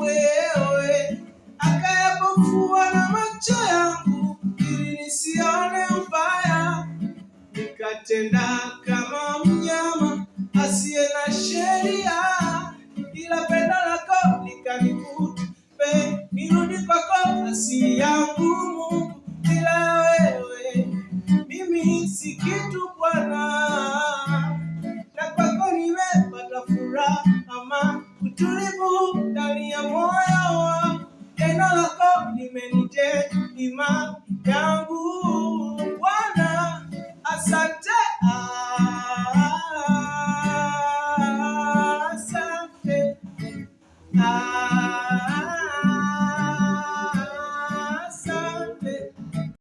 wewe, akayapofua na macho yangu ili nisione ubaya, nikatenda kama mnyama asiye na sheria, ila pendo lako likanivuta, nirudi kwako asili yangu Mungu, bila wewe mimi si kitu Bwana, na kwako nimepata furaha, ama utulivu ndani ya moyo wangu, neno lako limenijenga imani yangu Bwana, asante, asante,